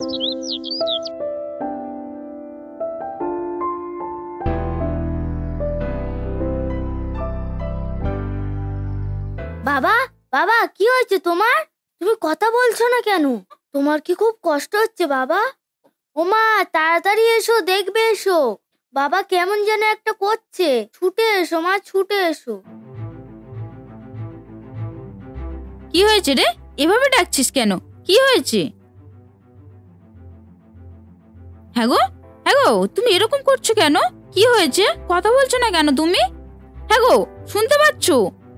বাবা, বাবা, কি হয়েছে তোমার? তুমি কথা বলছো না কেন? তোমার কি খুব কষ্ট হচ্ছে বাবা? ওমা, তাড়াতাড়ি এসো, দেখবে এসো। বাবা কেমন যেন একটা করছে। ছুটে এসো মা, ছুটে এসো। কি হয়েছে রে? এভাবে ডাকছিস কেন? কি হয়েছে? হ্যাঁ গো, হ্যাঁ গো, তুমি এরকম করছো কেন? কি হয়েছে? কথা বলছো না কেন তুমি? হ্যাঁ গো, শুনতে পাচ্ছ?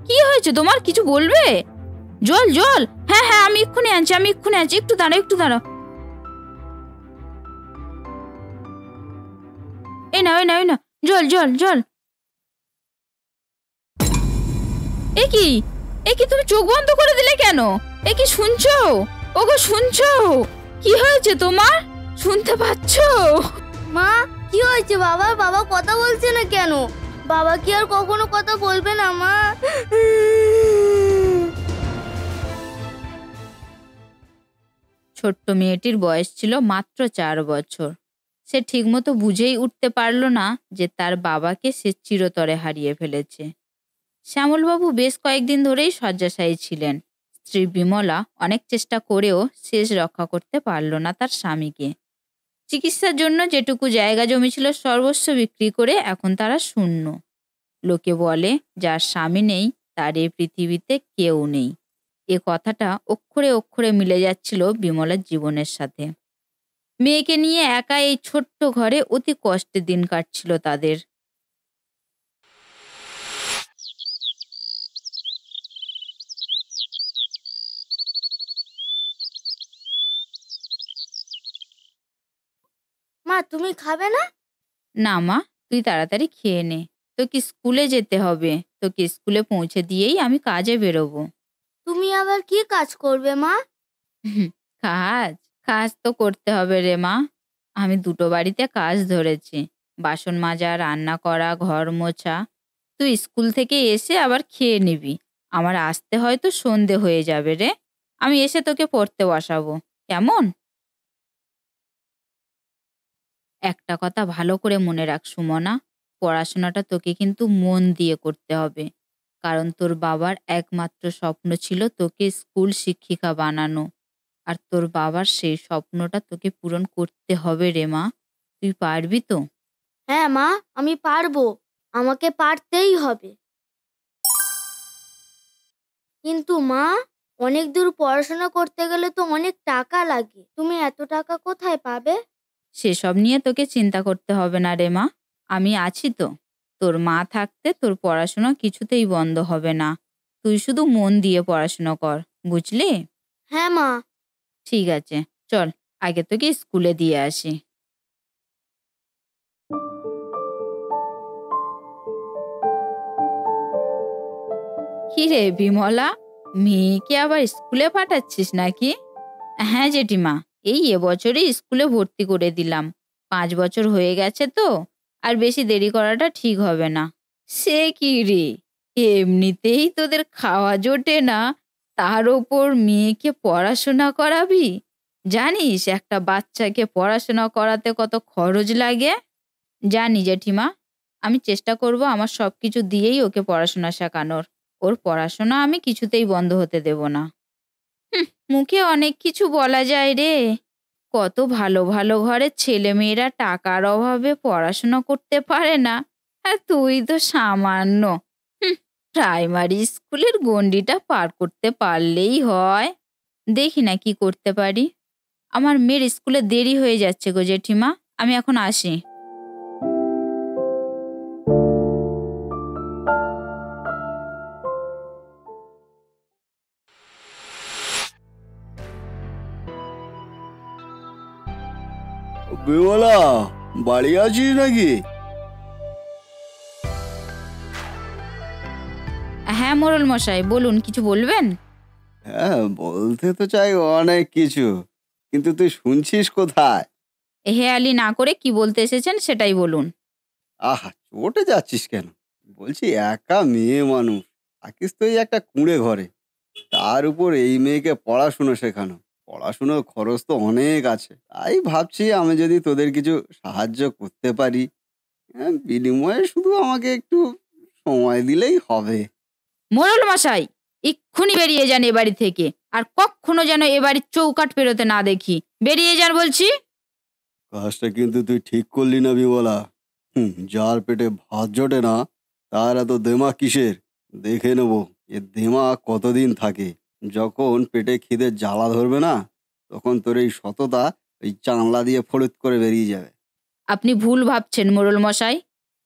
কি হয়েছে তোমার? কিছু বলবে? জল জল, হ্যাঁ হ্যাঁ, আমি এক্ষুনি আনছি, একটু দাঁড়াও, একটু দাঁড়াও। এই না, জল জল জল। এ কি, তুমি চোখ বন্ধ করে দিলে কেন? এ কি শুনছো? ওগো শুনছো? কি হয়েছে তোমার? শুনতে পাচ্ছ? মা, কি হয়েছে বাবা? বাবা কথা বলছে না কেন? বাবা কি আর কখনো কথা বলবে না মা? ছোট্ট মেয়েটির বয়স ছিল মাত্র 4 বছর। সে ঠিকমতো বুঝেই উঠতে পারল না যে তার বাবাকে সে চিরতরে হারিয়ে ফেলেছে। শ্যামলবাবু বেশ কয়েকদিন ধরেই শয্যাশায়ী ছিলেন। স্ত্রী বিমলা অনেক চেষ্টা করেও শেষ রক্ষা করতে পারল না তার স্বামীকে। চিকিৎসার জন্য যেটুকু জায়গা জমি ছিল সর্বস্ব বিক্রি করে এখন তারা শূন্য। লোকে বলে, যার স্বামী নেই তার এই পৃথিবীতে কেউ নেই। এ কথাটা অক্ষরে অক্ষরে মিলে যাচ্ছিল বিমলার জীবনের সাথে। মেয়েকে নিয়ে একা এই ছোট্ট ঘরে অতি কষ্টে দিন কাটছিল তাদের। মা, তুমি খাবে না? না মা, তুই তাড়াতাড়ি খেয়ে নে। তোকে স্কুলে যেতে হবে। তোকে স্কুলে পৌঁছে দিয়েই আমি কাজে বেরোবো। তুমি আবার কি কাজ করবে মা? কাজ কাজ তো করতে হবে রে মা। আমি দুটো বাড়িতে কাজ ধরেছি, বাসন মাজা, রান্না করা, ঘর মোছা। তুই স্কুল থেকে এসে আবার খেয়ে নিবি। আমার আসতে হয়তো সন্ধে হয়ে যাবে রে। আমি এসে তোকে পড়তে বসাবো, কেমন? একটা কথা ভালো করে মনে রাখ সুমনা, পড়াশোনাটা তোকে কিন্তু মন দিয়ে করতে হবে। কারণ তোর বাবার একমাত্র স্বপ্ন ছিল তোকে স্কুল শিক্ষিকা বানানো। আর তোর বাবার সেই স্বপ্নটা তোকে পূরণ করতে হবে রে মা। তুই পারবি তো? হ্যাঁ মা, আমি পারবো। আমাকে পারতেই হবে। কিন্তু মা, অনেক দূর পড়াশোনা করতে গেলে তো অনেক টাকা লাগে। তুমি এত টাকা কোথায় পাবে? সেসব নিয়ে তোকে চিন্তা করতে হবে না রে মা। আমি আছি তো। তোর মা থাকতে তোর পড়াশোনা কিছুতেই বন্ধ হবে না। তুই শুধু মন দিয়ে পড়াশোনা কর, বুঝলি? হ্যাঁ মা। ঠিক আছে, চল আগে তোকে স্কুলে দিয়ে আসি। কি রে বিমলা, মেয়েকে আবার স্কুলে পাঠাচ্ছিস নাকি? হ্যাঁ জেঠিমা, এই এবছরই স্কুলে ভর্তি করে দিলাম। 5 বছর হয়ে গেছে তো, আর বেশি দেরি করাটা ঠিক হবে না। সে কি রে, এমনিতেই তোদের খাওয়া জোটে না, তার ওপর মেয়েকে পড়াশোনা করাবি? জানিস একটা বাচ্চাকে পড়াশোনা করাতে কত খরচ লাগে? জানি জেঠিমা, আমি চেষ্টা করব আমার সবকিছু দিয়েই ওকে পড়াশোনা শেখানোর। ওর পড়াশোনা আমি কিছুতেই বন্ধ হতে দেব না। মুখে অনেক কিছু বলা যায় রে। কত ভালো ভালো ঘরের ছেলেমেয়েরা টাকার অভাবে পড়াশোনা করতে পারে না, আর তুই তো সামান্য। প্রাইমারি স্কুলের গণ্ডিটা পার করতে পারলেই হয়। দেখি না কি করতে পারি। আমার মেয়ের স্কুলে দেরি হয়ে যাচ্ছে গো জেঠিমা, আমি এখন আসি। বিমলা, বাড়ি আছিস নাকি? হ্যাঁ মোড়ল মশাই, বলুন, কিছু বলবেন? হ্যাঁ, বলতে তো চাই অনেক কিছু, কিন্তু তুই শুনছিস কোথায়? হেয়ালি না করে কি বলতে এসেছেন সেটাই বলুন। আহা, চটে যাচ্ছিস কেন? বলছি, একা মেয়ে মানুষ, থাকিস তো এই একটা কুঁড়ে ঘরে, তার উপর এই মেয়েকে পড়াশুনো শেখানো পড়াশুনোর খরচ তো অনেক আছে, তাই ভাবছি আমি যদি তোদের কিছু সাহায্য করতে পারি। বিনিময়ে শুধু আমাকে একটু সময় দিলেই হবে। মোড়ল মশাই, এক্ষুনি বেরিয়ে যান এ বাড়ি থেকে, আর কখনো যেন এ বাড়ির চৌকাঠ পেরোতে না দেখি। বেরিয়ে যান বলছি। কাজটা কিন্তু তুই ঠিক করলি না বিমলা। যার পেটে ভাত জোটে না তার এত দেমাগ কিসের? দেখে নেবো এ দেমাগ কতদিন থাকে। যখন পেটে খিদে জ্বালা ধরবে না, তখন তোর এই সততা ওই জানলা দিয়ে ফড়িত করে বেরিয়ে যাবে। আপনি ভুল ভাবছেন মোড়ল মশাই।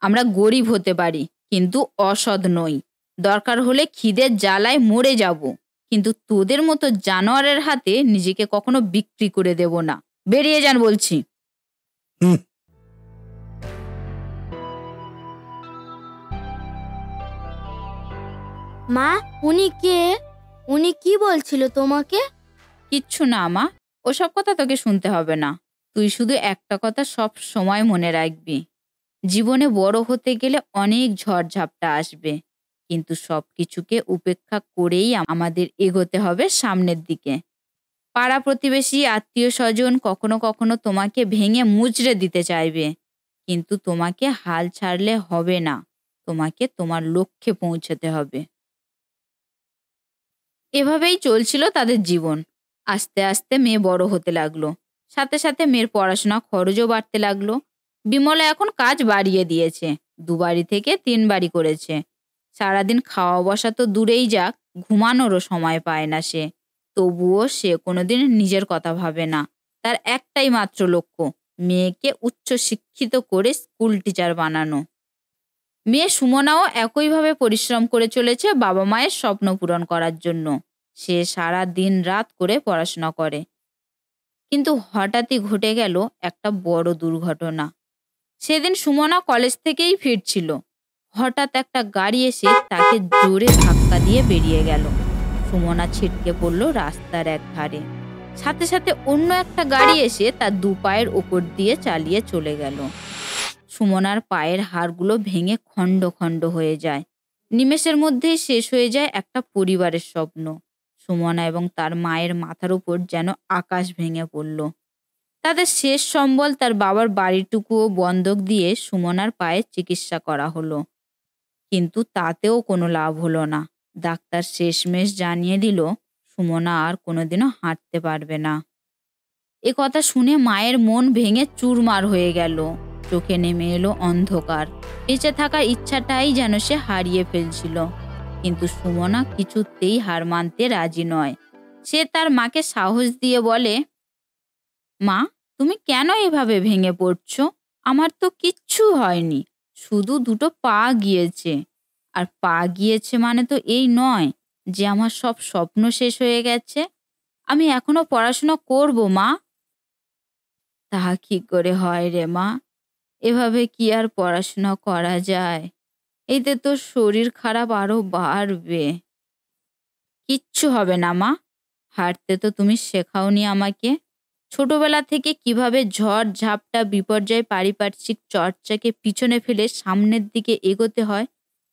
আমরা গরিব হতে পারি, কিন্তু অসৎ নই। দরকার হলে খিদের জ্বালায় মরে যাব, কিন্তু তোদের মতো জানোয়ারের হাতে নিজেকে কখনো বিক্রি করে দেব না। বেরিয়ে যান বলছি। হুম। মা, উনি কে? উনি কি বলছিল তোমাকে? কিচ্ছু না মা, ওসব কথা তোকে শুনতে হবে না। তুই শুধু একটা কথা সব সময় মনে রাখবি, জীবনে বড় হতে গেলে অনেক ঝড়ঝাপটা আসবে, কিন্তু সব কিছুকে উপেক্ষা করেই আমাদের এগোতে হবে সামনের দিকে। পাড়া প্রতিবেশী আত্মীয় স্বজন কখনো কখনো তোমাকে ভেঙে মুচড়ে দিতে চাইবে, কিন্তু তোমাকে হাল ছাড়লে হবে না। তোমাকে তোমার লক্ষ্যে পৌঁছতে হবে। এভাবেই চলছিল তাদের জীবন। আস্তে আস্তে মেয়ে বড় হতে লাগলো, সাথে সাথে মেয়ের পড়াশোনা খরচও বাড়তে লাগলো। বিমলা এখন কাজ বাড়িয়ে দিয়েছে, 2 বাড়ি থেকে 3 বাড়ি করেছে। সারাদিন খাওয়া বসা তো দূরেই যাক, ঘুমানোরও সময় পায় না সে। তবুও সে কোনোদিন নিজের কথা ভাবে না। তার একটাই মাত্র লক্ষ্য, মেয়েকে উচ্চ শিক্ষিত করে স্কুল টিচার বানানো। মেয়ে সুমনাও একইভাবে পরিশ্রম করে চলেছে বাবা মায়ের স্বপ্ন পূরণ করার জন্য। সে সারা দিন রাত করে পড়াশোনা করে, কিন্তু হঠাৎই ঘটে গেল একটা বড় দুর্ঘটনা। সেদিন সুমনা কলেজ থেকেই ফিরছিল, হঠাৎ একটা গাড়ি এসে তাকে জোরে ধাক্কা দিয়ে বেরিয়ে গেল। সুমনা ছিটকে পড়ল রাস্তার এক ধারে। সাথে সাথে অন্য একটা গাড়ি এসে তার 2 পায়ের ওপর দিয়ে চালিয়ে চলে গেল। সুমনার পায়ের হাড়গুলো ভেঙে খণ্ড খণ্ড হয়ে যায়। নিমেষের মধ্যেই শেষ হয়ে যায় একটা পরিবারের স্বপ্ন। সুমনা এবং তার মায়ের মাথার উপর যেন আকাশ ভেঙে পড়ল। তাদের শেষ সম্বল তার বাবার বাড়িটুকুও বন্ধক দিয়ে সুমনার পায়ের চিকিৎসা করা হলো, কিন্তু তাতেও কোনো লাভ হলো না। ডাক্তার শেষমেশ জানিয়ে দিল সুমনা আর কোনোদিনও হাঁটতে পারবে না। এ কথা শুনে মায়ের মন ভেঙে চুরমার হয়ে গেল। চোখে নেমে এলো অন্ধকার। বেঁচে থাকার ইচ্ছাটাই যেন সে হারিয়ে ফেলছিল। কিন্তু সুমনা কিছুতেই হার মানতে রাজি নয়। সে তার মাকে সাহস দিয়ে বলে, মা, তুমি কেন এভাবে ভেঙে পড়ছো? আমার তো কিচ্ছু হয়নি, শুধু 2টো পা গিয়েছে। আর পা গিয়েছে মানে তো এই নয় যে আমার সব স্বপ্ন শেষ হয়ে গেছে। আমি এখনো পড়াশোনা করব মা। তাহা কি করে হয় রে মা? এভাবে কি আর পড়াশোনা করা যায়? এতে তো শরীর খারাপ আরো বাড়বে। কিচ্ছু হবে না মা, হাঁটতে তো তুমি শেখাওনি আমাকে। ছোটবেলা থেকে কিভাবে ঝড় ঝাপটা বিপর্যয় পারিপার্শ্বিক চর্চাকে পিছনে ফেলে সামনের দিকে এগোতে হয়,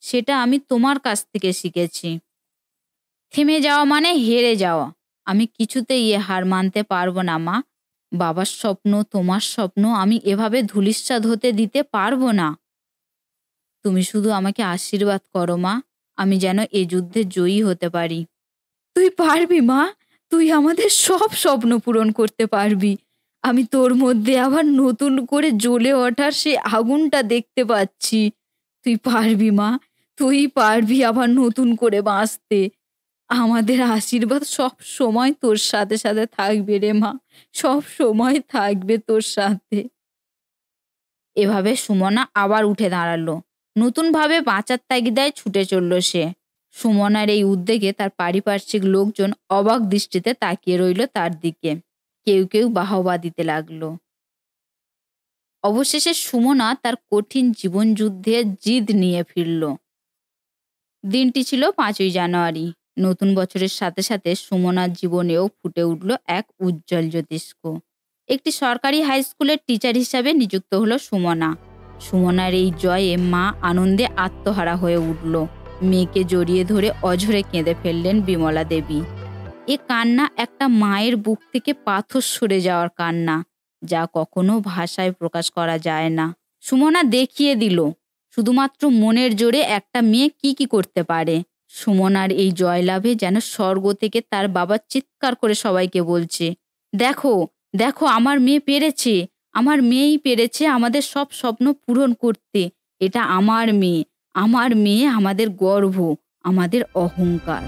সেটা আমি তোমার কাছ থেকে শিখেছি। থেমে যাওয়া মানে হেরে যাওয়া। আমি কিছুতেই হার মানতে পারবো না মা। বাবার স্বপ্ন, তোমার স্বপ্ন আমি এভাবে ধূলিসাৎ হতে দিতে পারবো না। তুমি শুধু আমাকে আশীর্বাদ করো মা, আমি যেন এ যুদ্ধে জয়ী হতে পারি। তুই পারবি মা, তুই আমাদের সব স্বপ্ন পূরণ করতে পারবি। আমি তোর মধ্যে আবার নতুন করে জ্বলে ওঠার সে আগুনটা দেখতে পাচ্ছি। তুই পারবি মা, তুই পারবি আবার নতুন করে বাঁচতে। আমাদের আশীর্বাদ সব সময় তোর সাথে সাথে থাকবে রে মা, সব সময় থাকবে তোর সাথে। এভাবে সুমনা আবার উঠে দাঁড়ালো। নতুনভাবে বাঁচার তাগিদায় ছুটে চলল সে। সুমনার এই উদ্যোগে তার পারিপার্শ্বিক লোকজন অবাক দৃষ্টিতে তাকিয়ে রইল তার দিকে। কেউ কেউ বাহবা দিতে লাগলো। অবশেষে সুমনা তার কঠিন জীবন যুদ্ধে জিদ নিয়ে ফিরল। দিনটি ছিল 5ই জানুয়ারি। নতুন বছরের সাথে সাথে সুমনার জীবনেও ফুটে উঠল এক উজ্জ্বল জ্যোতিষ্ক। একটি সরকারি হাই স্কুলের টিচার হিসাবে নিযুক্ত হলো সুমনা। সুমনার এই জয়ে মা আনন্দে আত্মহারা হয়ে উঠল। মেয়েকে জড়িয়ে ধরে অঝরে কেঁদে ফেললেন বিমলা দেবী। এ কান্না একটা মায়ের বুক থেকে পাথর সরে যাওয়ার কান্না, যা কখনো ভাষায় প্রকাশ করা যায় না। সুমনা দেখিয়ে দিল শুধুমাত্র মনের জোরে একটা মেয়ে কি কি করতে পারে। সুমনার এই জয়লাভে যেন স্বর্গ থেকে তার বাবা চিৎকার করে সবাইকে বলছে, দেখো দেখো, আমার মেয়ে পেরেছে, আমার মেয়েই পেরেছে আমাদের সব স্বপ্ন পূরণ করতে। এটা আমার মেয়ে, আমার মেয়ে আমাদের গর্ব, আমাদের অহংকার।